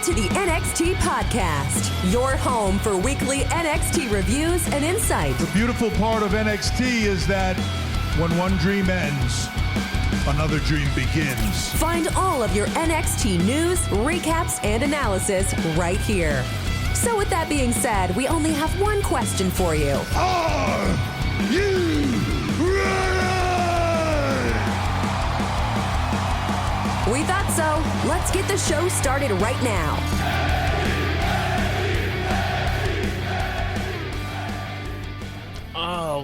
to the NXT Podcast, your home for weekly NXT reviews and insight. The beautiful part of NXT is that when one dream ends, another dream begins. Find all of your NXT news, recaps, and analysis right here. So with that being said, we only have one question for you. Are you ready? We thought so. Let's get the show started right now.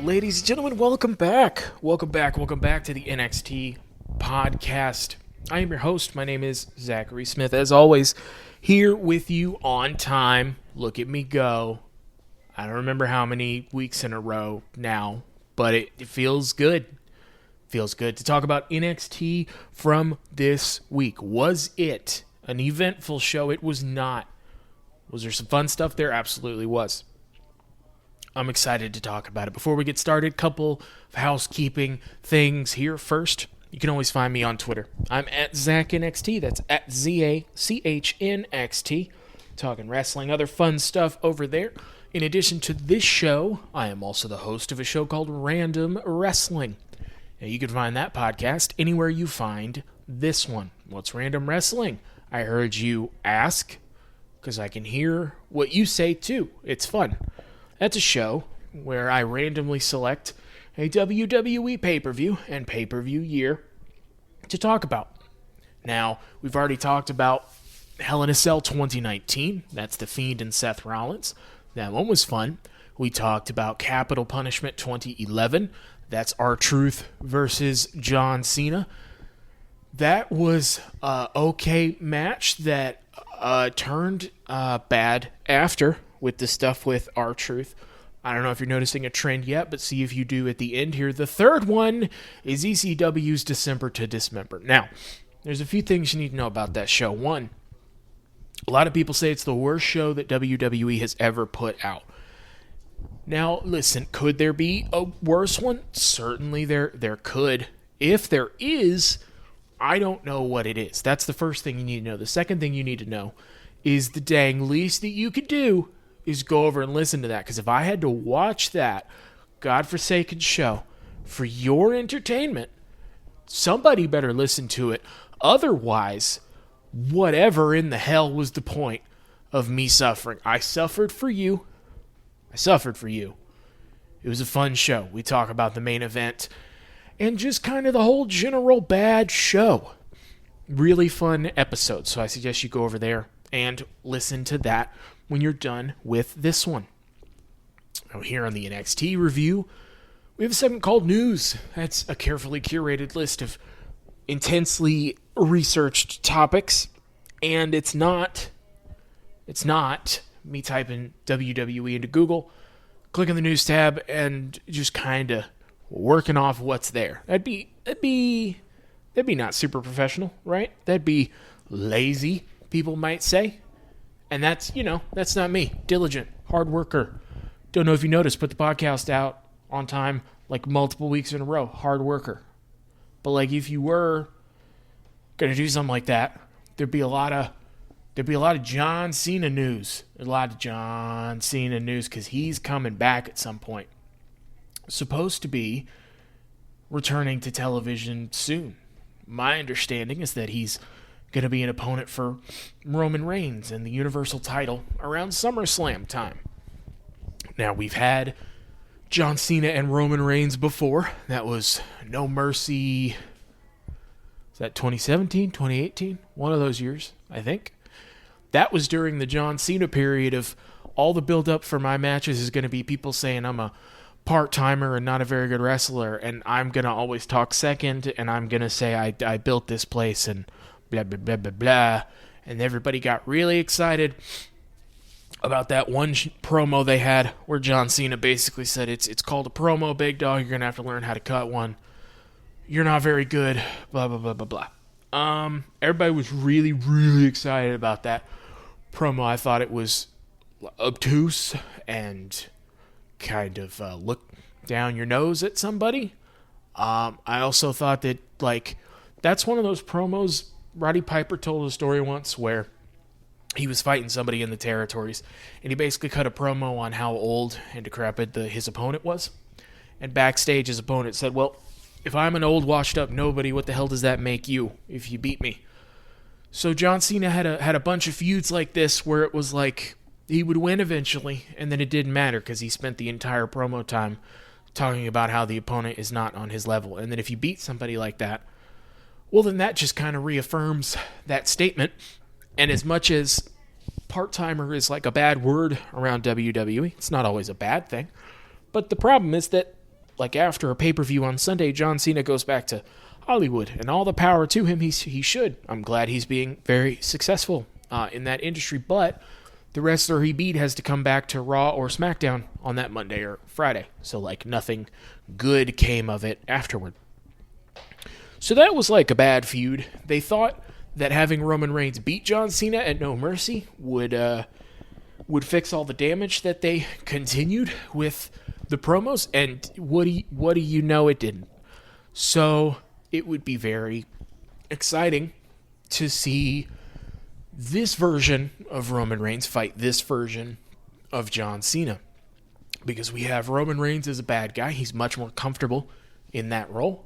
Ladies and gentlemen, welcome back. Welcome back to the NXT Podcast. I am your host. My name is Zachary Smith. As always, here with you on time. Look at me go. I don't remember how many weeks in a row now, but it feels good. Feels good to talk about NXT from this week. Was it an eventful show? It was not. Was there some fun stuff there? Absolutely was. I'm excited to talk about it. Before we get started, couple of housekeeping things here. First, you can always find me on Twitter. I'm at ZachNXT. That's at ZACHNXT. Talking wrestling, other fun stuff over there. In addition to this show, I am also the host of a show called Random Wrestling. Now, you can find that podcast anywhere you find this one. What's Random Wrestling? I heard you ask, because I can hear what you say too. It's fun. That's a show where I randomly select a WWE pay-per-view and pay-per-view year to talk about. Now, we've already talked about Hell in a Cell 2019. That's The Fiend and Seth Rollins. That one was fun. We talked about Capital Punishment 2011. That's R-Truth versus John Cena. That was an okay match that turned bad after with the stuff with R-Truth. I don't know if you're noticing a trend yet, but see if you do at the end here. The third one is ECW's December to Dismember. Now, there's a few things you need to know about that show. One, a lot of people say it's the worst show that WWE has ever put out. Now, listen, could there be a worse one? Certainly there could. If there is, I don't know what it is. That's the first thing you need to know. The second thing you need to know is the dang least that you could do is go over and listen to that. Because if I had to watch that godforsaken show for your entertainment, somebody better listen to it. Otherwise, whatever in the hell was the point of me suffering? I suffered for you. It was a fun show. We talk about the main event and just kind of the whole general bad show. Really fun episode. So I suggest you go over there and listen to that when you're done with this one. Now, here on the NXT review, we have a segment called News. That's a carefully curated list of intensely researched topics, and it's not me typing WWE into Google, clicking the news tab, and just kind of working off what's there. That'd be not super professional, right? That'd be lazy, people might say. And that's not me. Diligent, hard worker. Don't know if you noticed, put the podcast out on time like multiple weeks in a row. Hard worker. But like if you were gonna do something like that, there'd be a lot of John Cena news. Because he's coming back at some point. Supposed to be returning to television soon. My understanding is that he's going to be an opponent for Roman Reigns in the Universal title around SummerSlam time. Now, we've had John Cena and Roman Reigns before. That was No Mercy. Is that 2017, 2018? One of those years, I think. That was during the John Cena period of all the build-up for my matches is going to be people saying I'm a part-timer and not a very good wrestler, and I'm going to always talk second, and I'm going to say I built this place, and blah, blah, blah, blah, blah. And everybody got really excited about that one promo they had where John Cena basically said, it's called a promo, big dog, you're going to have to learn how to cut one. You're not very good, blah, blah, blah, blah, blah. Everybody was really, really excited about that promo. I thought it was obtuse and kind of look down your nose at somebody. I also thought that, like, that's one of those promos. Roddy Piper told a story once where he was fighting somebody in the territories, and he basically cut a promo on how old and decrepit his opponent was. And backstage, his opponent said, well, if I'm an old, washed-up nobody, what the hell does that make you if you beat me? So John Cena had a bunch of feuds like this where it was like he would win eventually, and then it didn't matter because he spent the entire promo time talking about how the opponent is not on his level. And then if you beat somebody like that, well, then that just kind of reaffirms that statement. And as much as part-timer is like a bad word around WWE, it's not always a bad thing. But the problem is that, like after a pay-per-view on Sunday, John Cena goes back to Hollywood, and all the power to him, he should. I'm glad he's being very successful in that industry, but the wrestler he beat has to come back to Raw or SmackDown on that Monday or Friday. So, like, nothing good came of it afterward. So that was like a bad feud. They thought that having Roman Reigns beat John Cena at No Mercy would fix all the damage that they continued with the promos, and what do you know, it didn't. So it would be very exciting to see this version of Roman Reigns fight this version of John Cena, because we have Roman Reigns as a bad guy. He's much more comfortable in that role.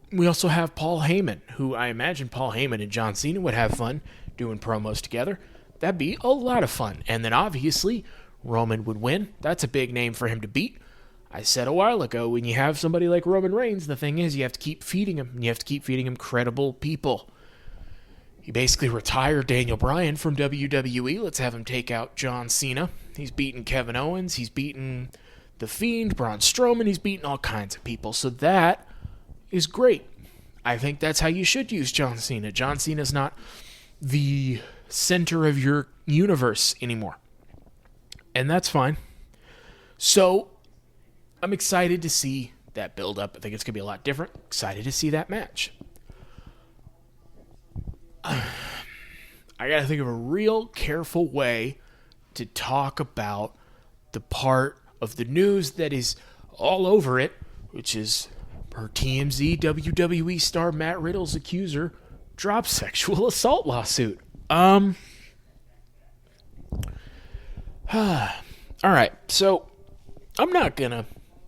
We also have Paul Heyman, who I imagine Paul Heyman and John Cena would have fun doing promos together. That'd be a lot of fun. And then obviously Roman would win. That's a big name for him to beat. I said a while ago, when you have somebody like Roman Reigns, the thing is you have to keep feeding him. You have to keep feeding him credible people. He basically retired Daniel Bryan from WWE. Let's have him take out John Cena. He's beaten Kevin Owens. He's beaten The Fiend, Braun Strowman. He's beaten all kinds of people. So that is great. I think that's how you should use John Cena. John Cena's not the center of your universe anymore. And that's fine. So I'm excited to see that build up. I think it's going to be a lot different. Excited to see that match. I got to think of a real careful way to talk about the part of the news that is all over it, which is per TMZ, WWE star Matt Riddle's accuser drops sexual assault lawsuit. All right. So I'm not gonna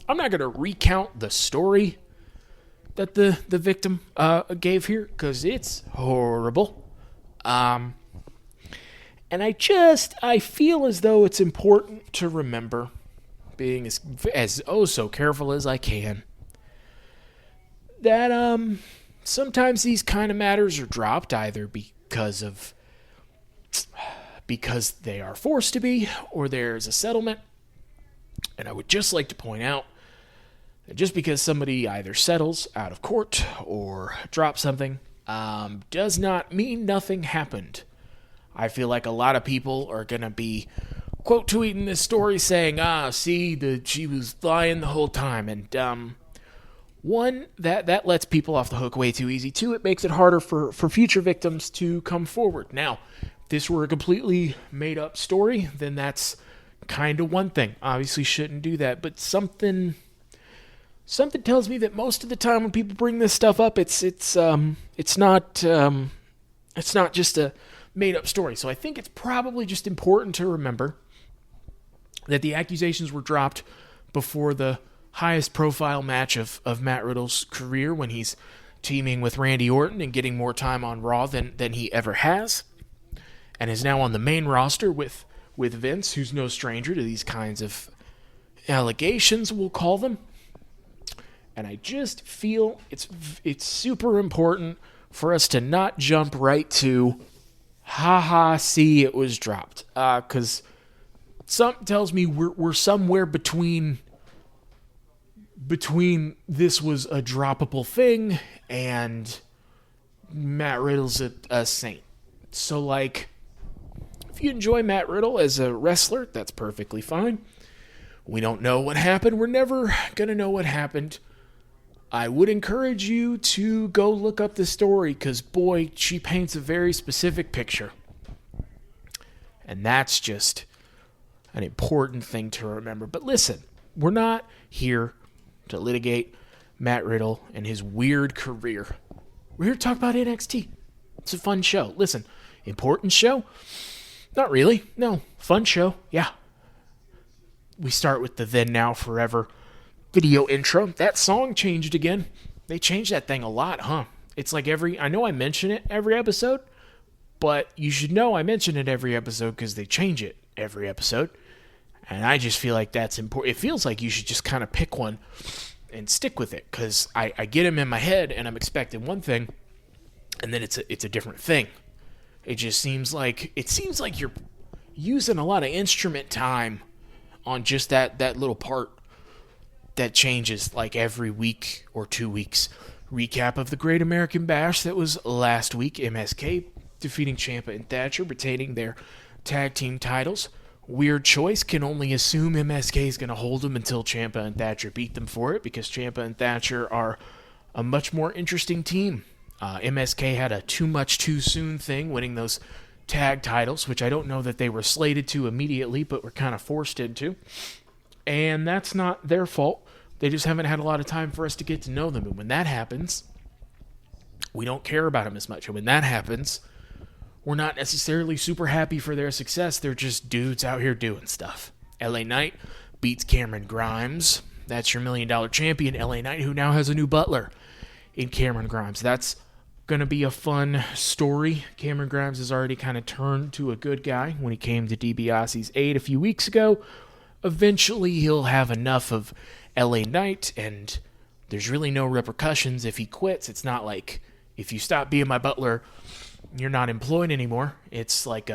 recount the story that the victim gave here, because it's horrible. And I feel as though it's important to remember, being as oh so careful as I can, that sometimes these kind of matters are dropped either because they are forced to be, or there's a settlement. And I would just like to point out that just because somebody either settles out of court or drops something does not mean nothing happened. I feel like a lot of people are going to be quote tweeting this story saying, she was lying the whole time. And one, that lets people off the hook way too easy. Two, it makes it harder for future victims to come forward. Now, if this were a completely made up story, then that's kind of one thing. Obviously shouldn't do that. But something tells me that most of the time when people bring this stuff up, it's not just a made up story. So I think it's probably just important to remember that the accusations were dropped before the highest profile match of Matt Riddle's career, when he's teaming with Randy Orton and getting more time on Raw than he ever has, and is now on the main roster with Vince, who's no stranger to these kinds of allegations, we'll call them. And I just feel it's super important for us to not jump right to, see, it was dropped. Because something tells me we're somewhere between this was a droppable thing and Matt Riddle's a saint. So, like, if you enjoy Matt Riddle as a wrestler, that's perfectly fine. We don't know what happened. We're never going to know what happened. I would encourage you to go look up the story, because, boy, she paints a very specific picture. And that's just an important thing to remember. But listen, we're not here to litigate Matt Riddle and his weird career. We're here to talk about NXT. It's a fun show. Listen, important show. Not really. No. Fun show. Yeah. We start with the Then Now Forever video intro. That song changed again. They changed that thing a lot, huh? It's like I know I mention it every episode, but you should know I mention it every episode because they change it every episode. And I just feel like that's important. It feels like you should just kind of pick one and stick with it because I get them in my head and I'm expecting one thing, and then it's a different thing. It seems like you're using a lot of instrument time on just that little part that changes like every week or 2 weeks. Recap of the Great American Bash that was last week. MSK defeating Ciampa and Thatcher, retaining their tag team titles. Weird choice. Can only assume MSK is going to hold them until Ciampa and Thatcher beat them for it, because Ciampa and Thatcher are a much more interesting team. MSK had a too much too soon thing, winning those tag titles, which I don't know that they were slated to immediately, but were kind of forced into. And that's not their fault. They just haven't had a lot of time for us to get to know them. And when that happens, we don't care about them as much. And when that happens, we're not necessarily super happy for their success. They're just dudes out here doing stuff. LA Knight beats Cameron Grimes. That's your $1 million champion, LA Knight, who now has a new butler in Cameron Grimes. That's going to be a fun story. Cameron Grimes has already kind of turned to a good guy when he came to DiBiase's aid a few weeks ago. Eventually, he'll have enough of LA Knight, and there's really no repercussions if he quits. It's not like if you stop being my butler, you're not employed anymore. It's like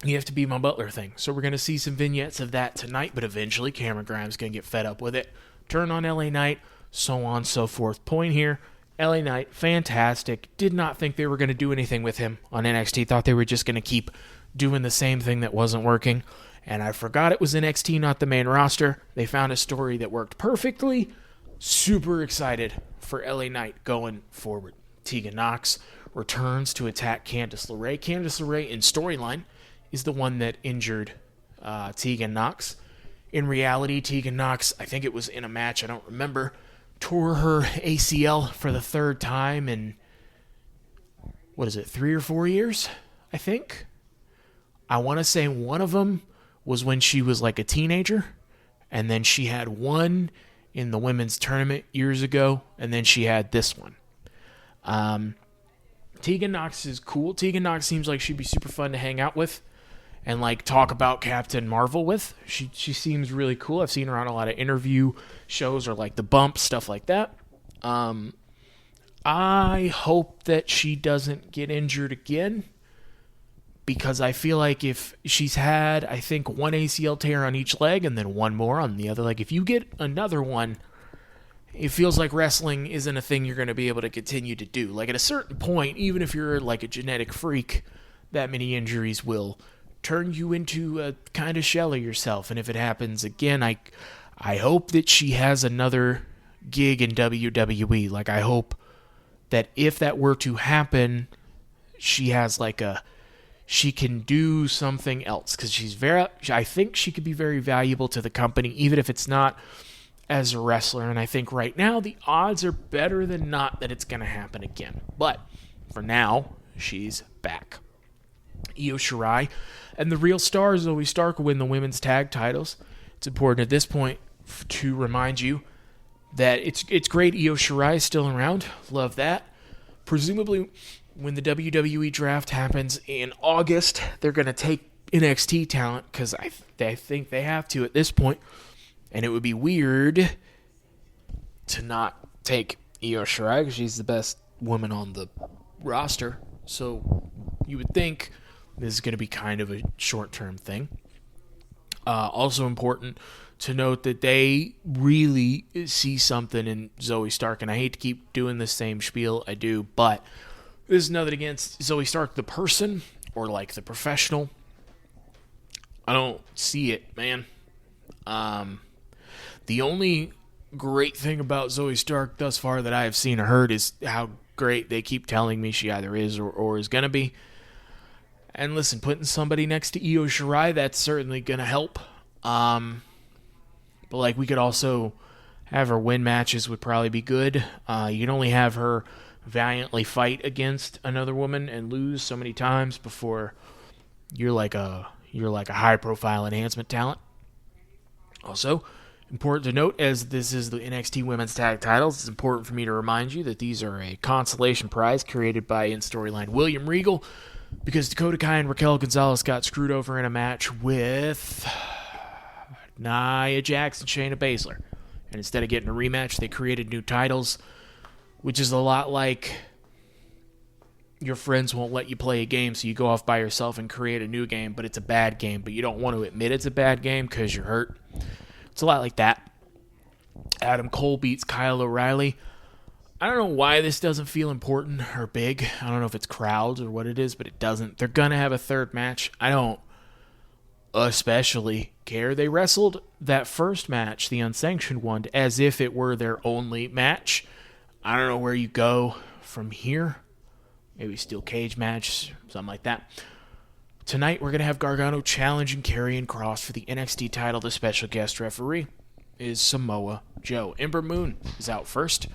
you have to be my butler thing. So we're going to see some vignettes of that tonight, but eventually Cameron Grimes is going to get fed up with it, turn on LA Knight, so on, so forth. Point here, LA Knight, fantastic. Did not think they were going to do anything with him on NXT. Thought they were just going to keep doing the same thing that wasn't working. And I forgot it was NXT, not the main roster. They found a story that worked perfectly. Super excited for LA Knight going forward. Tegan Nox returns to attack Candice LeRae. Candice LeRae in storyline is the one that injured Tegan Nox. In reality, Tegan Nox, I think it was in a match, I don't remember, tore her ACL for the third time in, 3 or 4 years, I think? I want to say one of them was when she was like a teenager, and then she had one in the women's tournament years ago, and then she had this one. Tegan Nox is cool. Tegan Nox seems like she'd be super fun to hang out with and like talk about Captain Marvel with. She seems really cool. I've seen her on a lot of interview shows or like The Bump, stuff like that. I hope that she doesn't get injured again, because I feel like if she's had, I think, one ACL tear on each leg and then one more on the other leg, if you get another one, it feels like wrestling isn't a thing you're going to be able to continue to do. Like at a certain point, even if you're like a genetic freak, that many injuries will turn you into a kind of shell of yourself. And if it happens again, I hope that she has another gig in WWE. Like I hope that if that were to happen, she has like she can do something else, because I think she could be very valuable to the company, even if it's not as a wrestler. And I think right now the odds are better than not that it's going to happen again. But for now, she's back. Io Shirai and the real star Zoe Stark win the women's tag titles. It's important at this point to remind you that it's great Io Shirai is still around. Love that. Presumably, when the WWE draft happens in August, they're going to take NXT talent, because I think they have to at this point. And it would be weird to not take Io Shirai, because she's the best woman on the roster. So you would think this is going to be kind of a short-term thing. Also important to note that they really see something in Zoe Stark. And I hate to keep doing the same spiel I do, but this is nothing against Zoe Stark, the person, or like the professional. I don't see it, man. The only great thing about Zoe Stark thus far that I have seen or heard is how great they keep telling me she either is or is going to be. And listen, putting somebody next to Io Shirai, that's certainly going to help. But like, we could also have her win matches would probably be good. You can only have her valiantly fight against another woman and lose so many times before you're like a high-profile enhancement talent. Also, important to note, as this is the NXT Women's Tag Titles, it's important for me to remind you that these are a consolation prize created by in-storyline William Regal, because Dakota Kai and Raquel Gonzalez got screwed over in a match with Nia Jax and Shayna Baszler. And instead of getting a rematch, they created new titles, which is a lot like your friends won't let you play a game, so you go off by yourself and create a new game, but it's a bad game, but you don't want to admit it's a bad game because you're hurt. It's a lot like that. Adam Cole beats Kyle O'Reilly. I don't know why this doesn't feel important or big. I don't know if it's crowds or what it is, but it doesn't. They're going to have a third match. I don't especially care. They wrestled that first match, the unsanctioned one, as if it were their only match. I don't know where you go from here. Maybe steel cage match, something like that. Tonight, we're going to have Gargano challenging Karrion Kross for the NXT title. The special guest referee is Samoa Joe. Ember Moon is out first.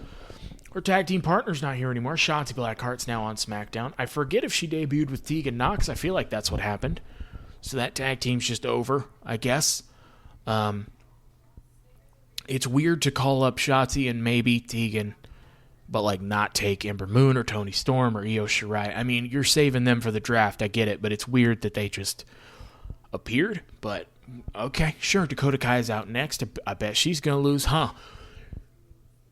Her tag team partner's not here anymore. Shotzi Blackheart's now on SmackDown. I forget if she debuted with Tegan Nox. I feel like that's what happened. So that tag team's just over, I guess. It's weird to call up Shotzi and maybe Tegan, but like not take Ember Moon or Toni Storm or Io Shirai. I mean, you're saving them for the draft. I get it, but it's weird that they just appeared. But okay, sure. Dakota Kai is out next. I bet she's going to lose, huh?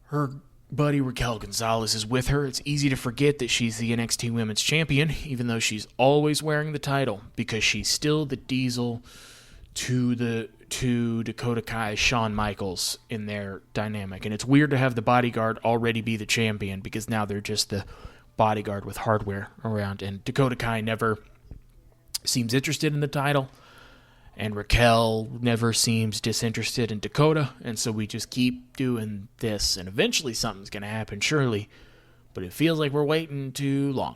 Her buddy Raquel Gonzalez is with her. It's easy to forget that she's the NXT Women's Champion, even though she's always wearing the title, because she's still the Diesel to Dakota Kai, Shawn Michaels in their dynamic. And it's weird to have the bodyguard already be the champion, because now they're just the bodyguard with hardware around. And Dakota Kai never seems interested in the title, and Raquel never seems disinterested in Dakota, and so we just keep doing this, and eventually something's going to happen, surely, but it feels like we're waiting too long.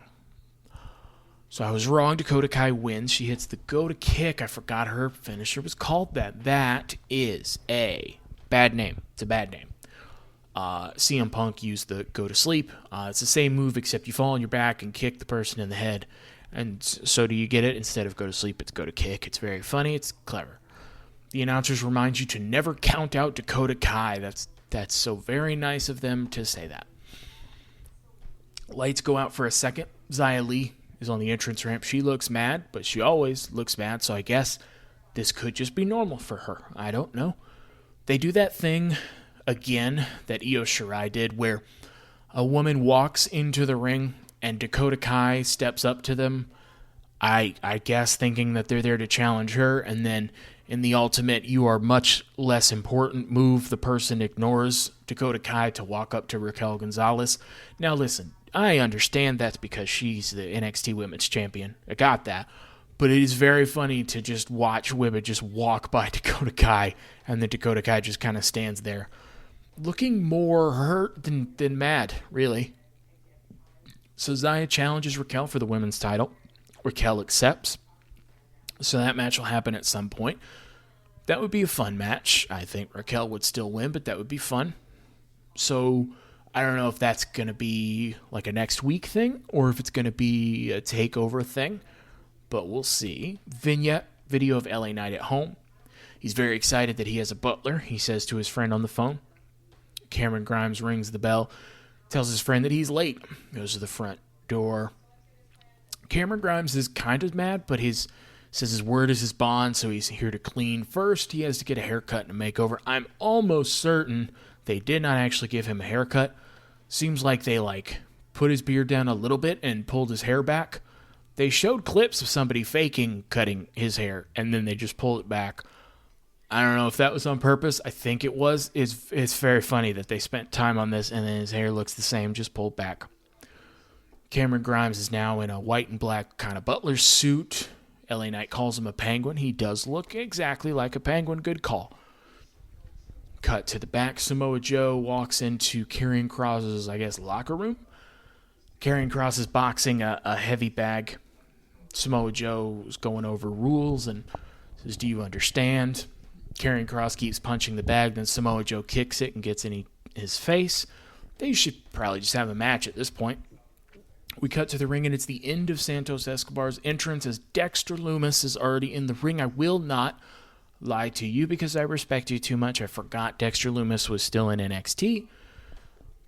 So I was wrong. Dakota Kai wins. She hits the go to kick. I forgot her finisher was called that. That is a bad name. It's a bad name. CM Punk used the go to sleep. It's the same move, except you fall on your back and kick the person in the head. And so do you get it? Instead of go to sleep, it's go to kick. It's very funny. It's clever. The announcers remind you to never count out Dakota Kai. That's so very nice of them to say that. Lights go out for a second. Xia Li is on the entrance ramp. She looks mad, but she always looks mad, so I guess this could just be normal for her. I don't know. They do that thing again that Io Shirai did, where a woman walks into the ring and Dakota Kai steps up to them, I guess thinking that they're there to challenge her, and then in the ultimate you are much less important move, the person ignores Dakota Kai to walk up to Raquel Gonzalez. Now listen, I understand that's because she's the NXT Women's Champion. I got that. But it is very funny to just watch women just walk by Dakota Kai, and then Dakota Kai just kind of stands there looking more hurt than mad, really. So Xia challenges Raquel for the women's title. Raquel accepts. So that match will happen at some point. That would be a fun match. I think Raquel would still win, but that would be fun. So I don't know if that's going to be like a next week thing or if it's going to be a takeover thing, but we'll see. Vignette video of LA Knight at home. He's very excited that he has a butler. He says to his friend on the phone. Cameron Grimes rings the bell, tells his friend that he's late, goes to the front door. Cameron Grimes is kind of mad, but says his word is his bond, so he's here to clean first. He has to get a haircut and a makeover. I'm almost certain they did not actually give him a haircut. Seems like they put his beard down a little bit and pulled his hair back. They showed clips of somebody faking cutting his hair, and then they just pulled it back. I don't know if that was on purpose. I think it was. It's very funny that they spent time on this, and then his hair looks the same, just pulled back. Cameron Grimes is now in a white and black kind of butler suit. LA Knight calls him a penguin. He does look exactly like a penguin. Good call. Cut to the back. Samoa Joe walks into Karrion Kross's, locker room. Karrion Kross is boxing a heavy bag. Samoa Joe is going over rules and says, "Do you understand?" Karrion Kross keeps punching the bag, then Samoa Joe kicks it and gets in his face. They should probably just have a match at this point. We cut to the ring, and it's the end of Santos Escobar's entrance as Dexter Lumis is already in the ring. I will not lie to you because I respect you too much. I forgot Dexter Lumis was still in NXT.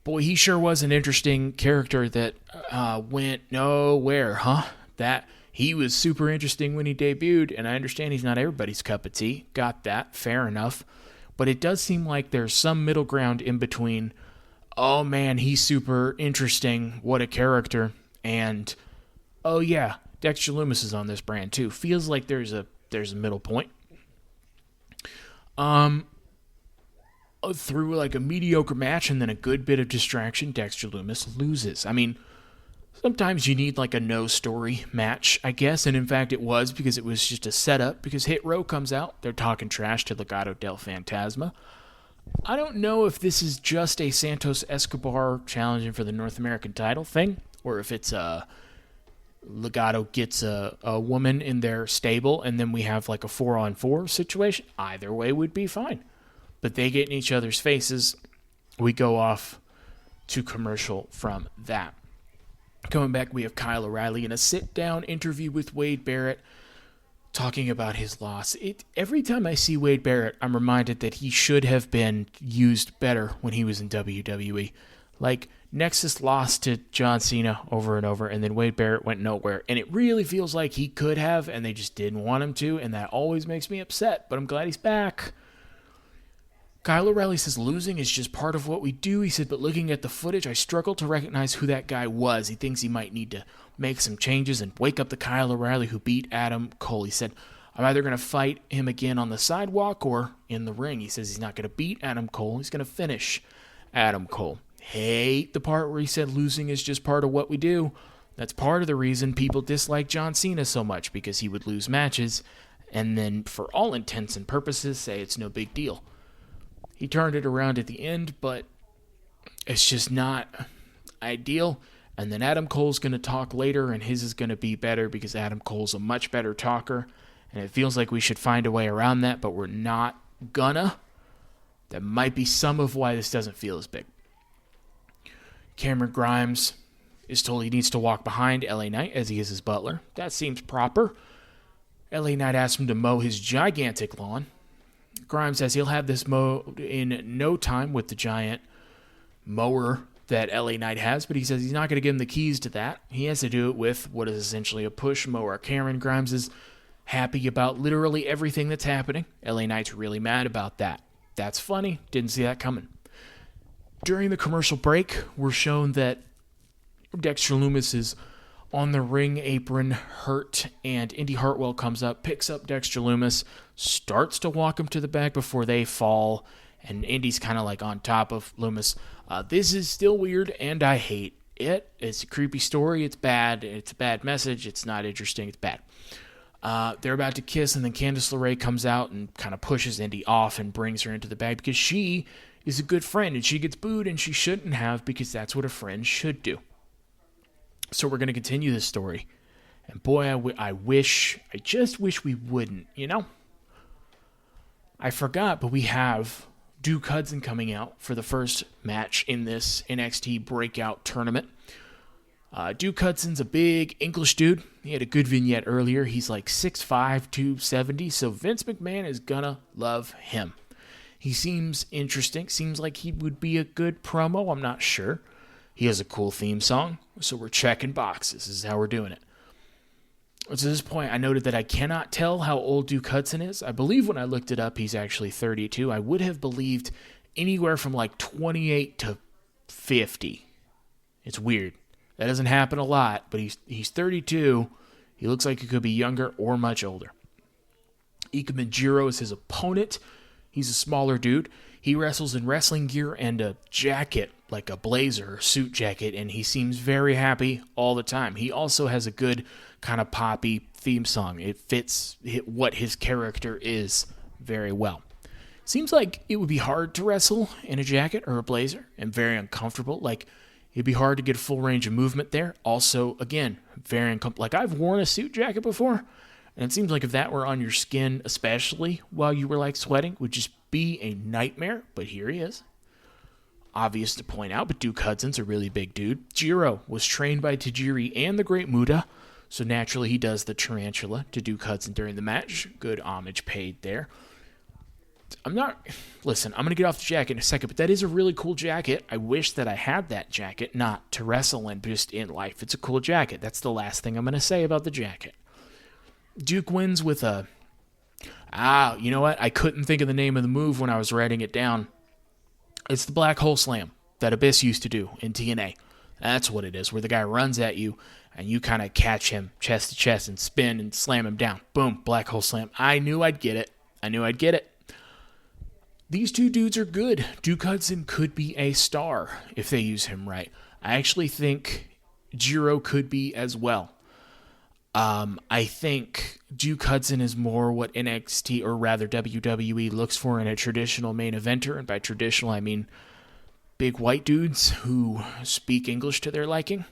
Boy, he sure was an interesting character that went nowhere, huh? That he was super interesting when he debuted, and I understand he's not everybody's cup of tea. Got that, fair enough. But it does seem like there's some middle ground in between, oh man, he's super interesting, what a character, and oh yeah, Dexter Lumis is on this brand too. Feels like there's a middle point. Through like a mediocre match and then a good bit of distraction, Dexter Lumis loses. I mean, sometimes you need like a no story match, I guess, and in fact it was, because it was just a setup, because Hit Row comes out, they're talking trash to Legado del Fantasma. I don't know if this is just a Santos Escobar challenging for the North American title thing, or if it's Legado gets a woman in their stable and then we have like a 4-on-4 situation. Either way would be fine. But they get in each other's faces. We go off to commercial from that. Coming back, we have Kyle O'Reilly in a sit-down interview with Wade Barrett talking about his loss. Every time I see Wade Barrett, I'm reminded that he should have been used better when he was in WWE. Like, Nexus lost to John Cena over and over, and then Wade Barrett went nowhere. And it really feels like he could have, and they just didn't want him to, and that always makes me upset, but I'm glad he's back. Kyle O'Reilly says losing is just part of what we do. He said, but looking at the footage, I struggle to recognize who that guy was. He thinks he might need to make some changes and wake up the Kyle O'Reilly who beat Adam Cole. He said, I'm either going to fight him again on the sidewalk or in the ring. He says he's not going to beat Adam Cole. He's going to finish Adam Cole. Hate the part where he said losing is just part of what we do. That's part of the reason people dislike John Cena so much, because he would lose matches and then, for all intents and purposes, say it's no big deal. He turned it around at the end, but it's just not ideal. And then Adam Cole's going to talk later, and his is going to be better because Adam Cole's a much better talker. And it feels like we should find a way around that, but we're not gonna. That might be some of why this doesn't feel as big. Cameron Grimes is told he needs to walk behind LA Knight as he is his butler. That seems proper. LA Knight asks him to mow his gigantic lawn. Grimes says he'll have this mowed in no time with the giant mower that LA Knight has, but he says he's not going to give him the keys to that. He has to do it with what is essentially a push mower. Cameron Grimes is happy about literally everything that's happening. LA Knight's really mad about that. That's funny. Didn't see that coming. During the commercial break, we're shown that Dexter Lumis is on the ring apron, hurt, and Indy Hartwell comes up, picks up Dexter Lumis, starts to walk him to the back before they fall, and Indy's kind of like on top of Lumis. This is still weird, and I hate it. It's a creepy story. It's bad. It's a bad message. It's not interesting. It's bad. They're about to kiss, and then Candice LeRae comes out and kind of pushes Indy off and brings her into the bag because she is a good friend, and she gets booed, and she shouldn't have, because that's what a friend should do. So we're going to continue this story. And boy, I just wish we wouldn't, you know? I forgot, but we have Duke Hudson coming out for the first match in this NXT Breakout Tournament. Duke Hudson's a big English dude. He had a good vignette earlier. He's like 6'5", 270, so Vince McMahon is gonna love him. He seems interesting. Seems like he would be a good promo. I'm not sure. He has a cool theme song, so we're checking boxes. This is how we're doing it. To this point, I noted that I cannot tell how old Duke Hudson is. I believe when I looked it up, he's actually 32. I would have believed anywhere from like 28 to 50. It's weird. That doesn't happen a lot, but he's 32. He looks like he could be younger or much older. Ika Majiro is his opponent. He's a smaller dude. He wrestles in wrestling gear and a jacket, like a blazer or suit jacket, and he seems very happy all the time. He also has a good kind of poppy theme song. It fits what his character is very well. Seems like it would be hard to wrestle in a jacket or a blazer and very uncomfortable. Like, it'd be hard to get a full range of movement there. Also, again, very uncomfortable. Like, I've worn a suit jacket before, and it seems like if that were on your skin, especially while you were like sweating, would just be a nightmare. But here he is. obvious to point out, but Duke Hudson's a really big dude. Jiro was trained by Tajiri and the Great Muta, so naturally he does the tarantula to Duke Hudson during the match. Good homage paid there. Listen, I'm going to get off the jacket in a second, but that is a really cool jacket. I wish that I had that jacket, not to wrestle in, but just in life. It's a cool jacket. That's the last thing I'm going to say about the jacket. Duke wins with you know what? I couldn't think of the name of the move when I was writing it down. It's the Black Hole Slam that Abyss used to do in TNA. That's what it is, where the guy runs at you and you kind of catch him chest to chest and spin and slam him down. Boom, Black Hole Slam. I knew I'd get it. These two dudes are good. Duke Hudson could be a star if they use him right. I actually think Jiro could be as well. I think Duke Hudson is more what NXT, or rather WWE, looks for in a traditional main eventer. And by traditional, I mean big white dudes who speak English to their liking.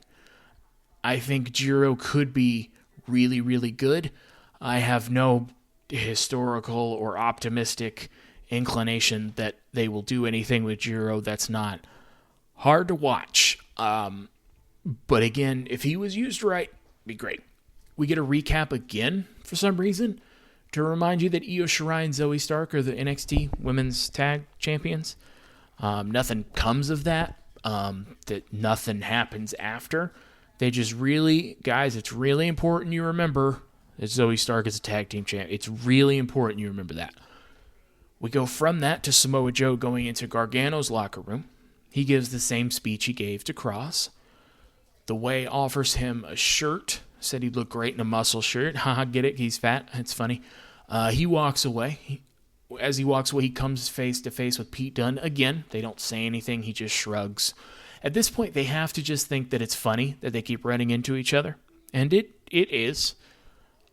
I think Jiro could be really, really good. I have no historical or optimistic inclination that they will do anything with Jiro that's not hard to watch. But again, if he was used right, it'd be great. We get a recap again for some reason to remind you that Io Shirai and Zoe Stark are the NXT Women's Tag Champions. Nothing comes of that. That nothing happens after. They just really, guys, it's really important you remember that Zoe Stark is a tag team champ. It's really important you remember that. We go from that to Samoa Joe going into Gargano's locker room. He gives the same speech he gave to Kross. The Way offers him a shirt. Said he'd look great in a muscle shirt. Haha, get it? He's fat. It's funny. He walks away. As he walks away, he comes face to face with Pete Dunne. Again, they don't say anything. He just shrugs. At this point, they have to just think that it's funny that they keep running into each other. And it is.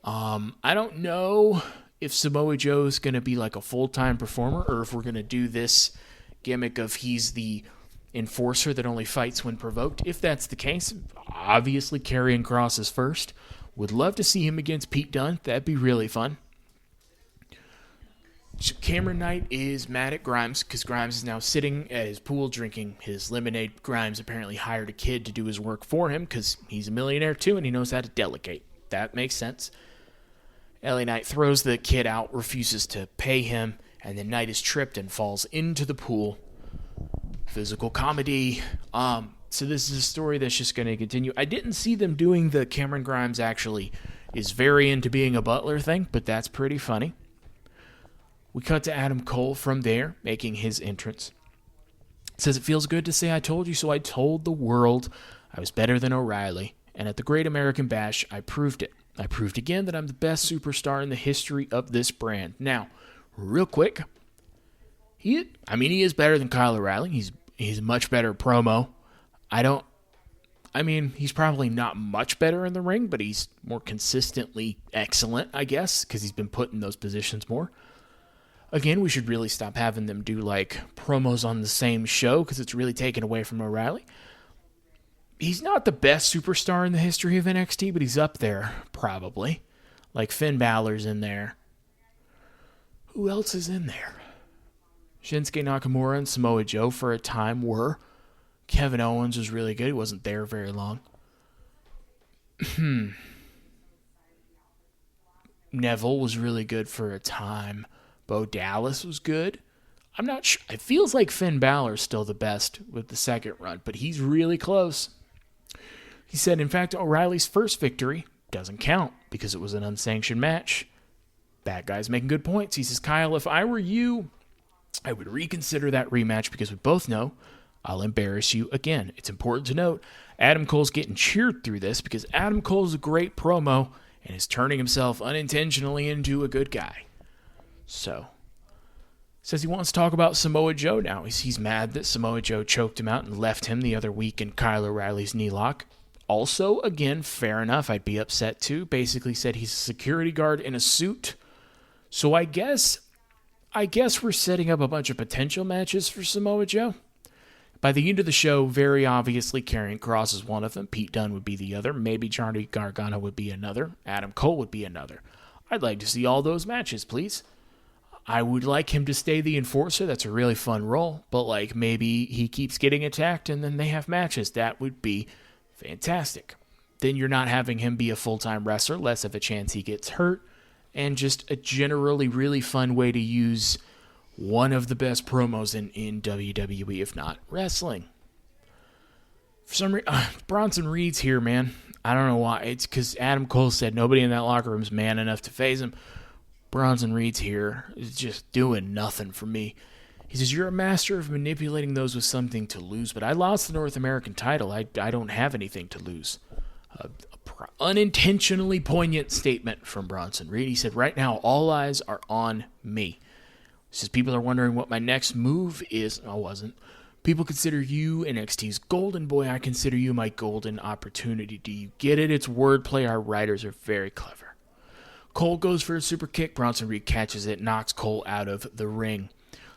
I don't know if Samoa Joe's going to be like a full-time performer or if we're going to do this gimmick of he's the enforcer that only fights when provoked. If that's the case, obviously Karrion Kross is first. Would love to see him against Pete Dunne. That'd be really fun. Cameron Knight is mad at Grimes because Grimes is now sitting at his pool drinking his lemonade. Grimes apparently hired a kid to do his work for him because he's a millionaire too and he knows how to delegate. That makes sense. LA Knight throws the kid out, refuses to pay him, and then Knight is tripped and falls into the pool. Physical comedy. So this is a story that's just going to continue. I didn't see them doing the Cameron Grimes actually is very into being a butler thing, but that's pretty funny. We cut to Adam Cole from there, making his entrance. Says it feels good to say I told you, so I told the world I was better than O'Reilly, and at the Great American Bash, I proved it. I proved again that I'm the best superstar in the history of this brand. Now, real quick, he is better than Kyle O'Reilly. He's a much better promo. He's probably not much better in the ring, but he's more consistently excellent, I guess, because he's been put in those positions more. Again, we should really stop having them do like promos on the same show because it's really taken away from O'Reilly. He's not the best superstar in the history of NXT, but he's up there, probably. Like Finn Balor's in there. Who else is in there? Shinsuke Nakamura and Samoa Joe for a time were. Kevin Owens was really good. He wasn't there very long. Neville was really good for a time. Bo Dallas was good. I'm not sure. It feels like Finn Balor's still the best with the second run, but he's really close. He said, in fact, O'Reilly's first victory doesn't count because it was an unsanctioned match. Bad guy's making good points. He says, Kyle, if I were you, I would reconsider that rematch because we both know I'll embarrass you again. It's important to note, Adam Cole's getting cheered through this because Adam Cole's a great promo and is turning himself unintentionally into a good guy. So, says he wants to talk about Samoa Joe now. He's mad that Samoa Joe choked him out and left him the other week in Kyle O'Reilly's knee lock. Also, again, fair enough, I'd be upset too. Basically said he's a security guard in a suit. So I guess we're setting up a bunch of potential matches for Samoa Joe. By the end of the show, very obviously, Karrion Kross is one of them. Pete Dunne would be the other. Maybe Johnny Gargano would be another. Adam Cole would be another. I'd like to see all those matches, please. I would like him to stay the enforcer. That's a really fun role. But, like, maybe he keeps getting attacked and then they have matches. That would be fantastic. Then you're not having him be a full-time wrestler, less of a chance he gets hurt, and just a generally really fun way to use one of the best promos in WWE, if not wrestling. For some reason, Bronson Reed's here, man. I don't know why. It's because Adam Cole said nobody in that locker room is man enough to face him. Bronson Reed's here. Is just doing nothing for me. He says, you're a master of manipulating those with something to lose, but I lost the North American title. I don't have anything to lose. Unintentionally poignant statement from Bronson Reed. He said, right now, all eyes are on me. He says, people are wondering what my next move is. I wasn't. People consider you NXT's golden boy. I consider you my golden opportunity. Do you get it? It's wordplay. Our writers are very clever. Cole goes for a super kick. Bronson Reed catches it, knocks Cole out of the ring.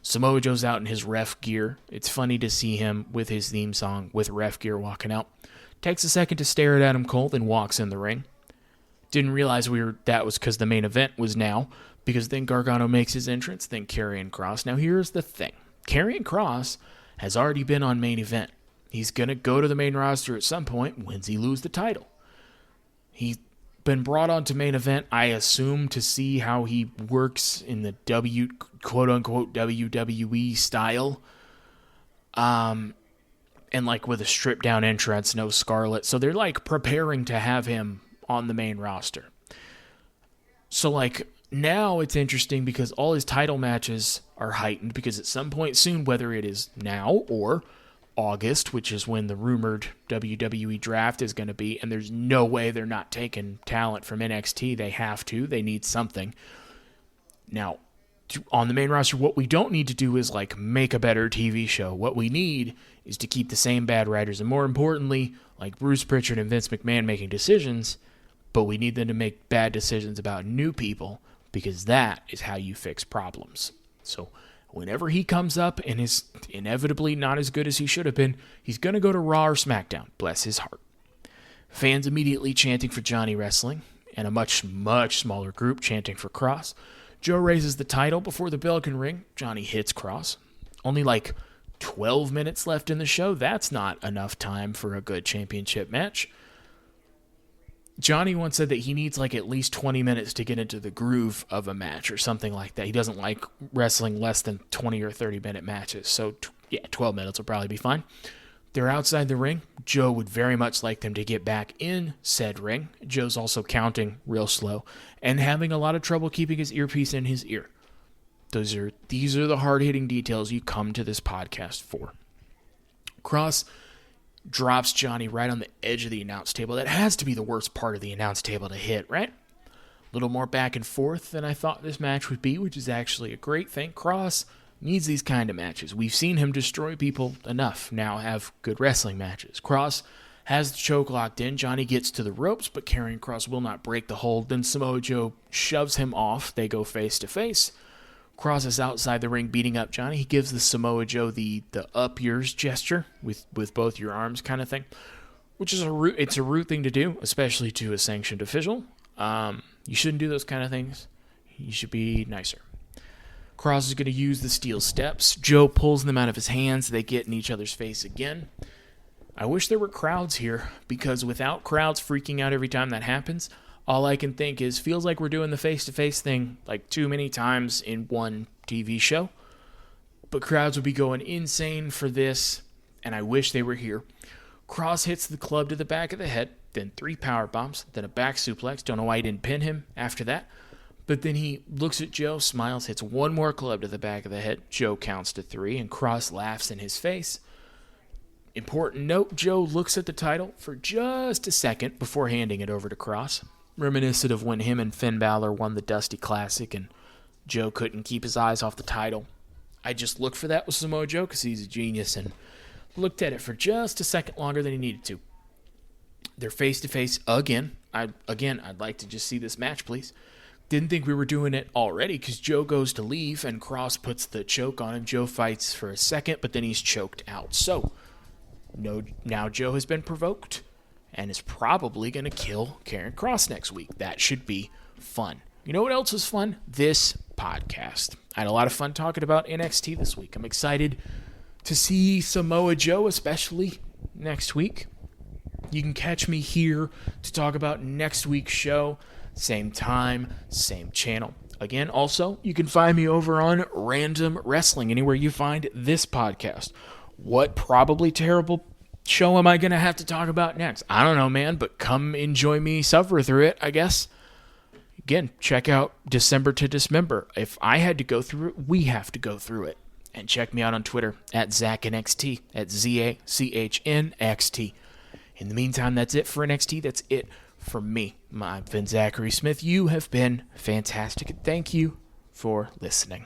Samoa Joe's out in his ref gear. It's funny to see him with his theme song with ref gear walking out. Takes a second to stare at Adam Cole, then walks in the ring. Didn't realize that was because the main event was now, because then Gargano makes his entrance, then Karrion Kross. Now here's the thing. Karrion Kross has already been on main event. He's going to go to the main roster at some point. When's he lose the title? He's been brought on to main event, I assume, to see how he works in the quote-unquote WWE style. And like with a stripped down entrance, no Scarlet. So they're like preparing to have him on the main roster. So like now it's interesting because all his title matches are heightened because at some point soon, whether it is now or August, which is when the rumored WWE draft is going to be, and there's no way they're not taking talent from NXT. They have to. They need something. Now, on the main roster, what we don't need to do is like make a better TV show. What we need is to keep the same bad writers, and more importantly, like Bruce Pritchard and Vince McMahon making decisions, but we need them to make bad decisions about new people, because that is how you fix problems. So whenever he comes up and is inevitably not as good as he should have been, he's going to go to Raw or SmackDown. Bless his heart. Fans immediately chanting for Johnny Wrestling, and a much, much smaller group chanting for Kross. Joe raises the title before the bell can ring. Johnny hits Kross. Only like 12 minutes left in the show. That's not enough time for a good championship match. Johnny once said that he needs like at least 20 minutes to get into the groove of a match or something like that. He doesn't like wrestling less than 20 or 30 minute matches. So 12 minutes will probably be fine. They're outside the ring. Joe would very much like them to get back in said ring. Joe's also counting real slow and having a lot of trouble keeping his earpiece in his ear. These are the hard-hitting details you come to this podcast for. Kross drops Johnny right on the edge of the announce table. That has to be the worst part of the announce table to hit, right? A little more back and forth than I thought this match would be, which is actually a great thing. Kross needs these kind of matches. We've seen him destroy people enough. Now have good wrestling matches. Kross has the choke locked in. Johnny gets to the ropes, but Karrion Kross will not break the hold. Then Samoa Joe shoves him off. They go face to face. Kross is outside the ring beating up Johnny. He gives the Samoa Joe the up yours gesture with both your arms kind of thing, which is it's a rude thing to do, especially to a sanctioned official. You shouldn't do those kind of things. You should be nicer. Kross is going to use the steel steps. Joe pulls them out of his hands. They get in each other's face again. I wish there were crowds here, because without crowds freaking out every time that happens, all I can think is, feels like we're doing the face-to-face thing like too many times in one TV show. But crowds would be going insane for this, and I wish they were here. Kross hits the club to the back of the head, then 3 power bombs, then a back suplex. Don't know why he didn't pin him after that. But then he looks at Joe, smiles, hits one more club to the back of the head. Joe counts to 3, and Kross laughs in his face. Important note, Joe looks at the title for just a second before handing it over to Kross. Reminiscent of when him and Finn Balor won the Dusty Classic and Joe couldn't keep his eyes off the title. I just looked for that with Samoa Joe because he's a genius and looked at it for just a second longer than he needed to. They're face-to-face again. I'd like to just see this match, please. Didn't think we were doing it already because Joe goes to leave and Kross puts the choke on him. Joe fights for a second, but then he's choked out. So, now Joe has been provoked and is probably going to kill Karrion Kross next week. That should be fun. You know what else is fun? This podcast. I had a lot of fun talking about NXT this week. I'm excited to see Samoa Joe, especially next week. You can catch me here to talk about next week's show. Same time, same channel. Again, also, you can find me over on Random Wrestling, anywhere you find this podcast. What probably terrible show am I going to have to talk about next? I don't know, man, but come enjoy me suffer through it, I guess. Again, check out December to Dismember. If I had to go through it, we have to go through it. And check me out on Twitter at ZachNXT, at ZACHNXT. In the meantime, that's it for NXT. That's it for me. I've been Zachary Smith. You have been fantastic. Thank you for listening.